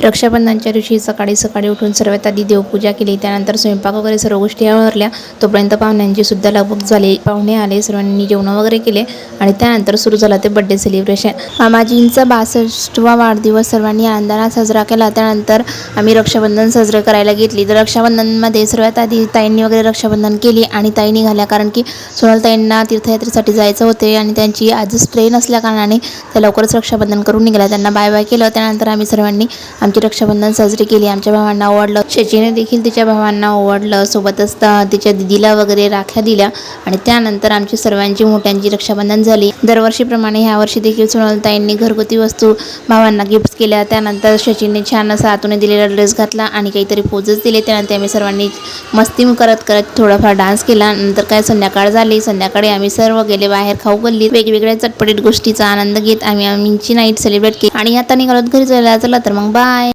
रक्षाबंधनच्या दिवशी सकाळी सकाळी उठून सर्वात आधी देवपूजा केली, त्यानंतर स्वयंपाक वगैरे सर्व गोष्टी आवरल्या। तोपर्यंत पाहुण्यांची सुद्धा लगबग झाली, पाहुणे आले, सर्वांनी जेवण वगैरे केले आणि त्यानंतर सुरू झालं ते बर्थडे सेलिब्रेशन। मामाजींचा 62वा वाढदिवस सर्वांनी आनंदाने साजरा केला। त्यानंतर आम्ही रक्षाबंधन साजरे करायला घेतली। तर रक्षाबंधनमध्ये सर्वात आधी ताईंनी वगैरे रक्षाबंधन केली आणि ताई निघाल्या, कारण की सोनल ताईंना तीर्थयात्रेसाठी जायचं होते आणि त्यांची आजच ट्रेन असल्या कारणाने त्या लवकरच रक्षाबंधन करून निघाल्या। त्यांना बाय बाय केलं। त्यानंतर आम्ही सर्वांनी आमची रक्षाबंधन साजरी केली। आमच्या भावांना आवडलं, शचीने देखील तिच्या भावांना आवडलं, सोबतच तिच्या दिदीला वगैरे राख्या दिल्या आणि त्यानंतर आमची सर्वांची मोठ्यांची रक्षाबंधन झाली। दरवर्षीप्रमाणे ह्या वर्षी देखील सोनलताईंनी घरगुती वस्तू भावांना गिफ्ट केल्या। त्यानंतर शचीनने छान असा आतून दिलेला ड्रेस घातला आणि काहीतरी पोजेस दिले। त्यानंतर आम्ही सर्वांनी मस्ती करत करत थोडाफार डान्स केला। नंतर काय संध्याकाळ झाली, संध्याकाळी आम्ही सर्व गेले बाहेर खाऊ गल्लीत, वेगवेगळ्या चटपटीत गोष्टीचा आनंद घेत आम्ही आमची नाईट सेलिब्रेट केली आणि आता निघालो घरी जायला। चला तर मग बाय।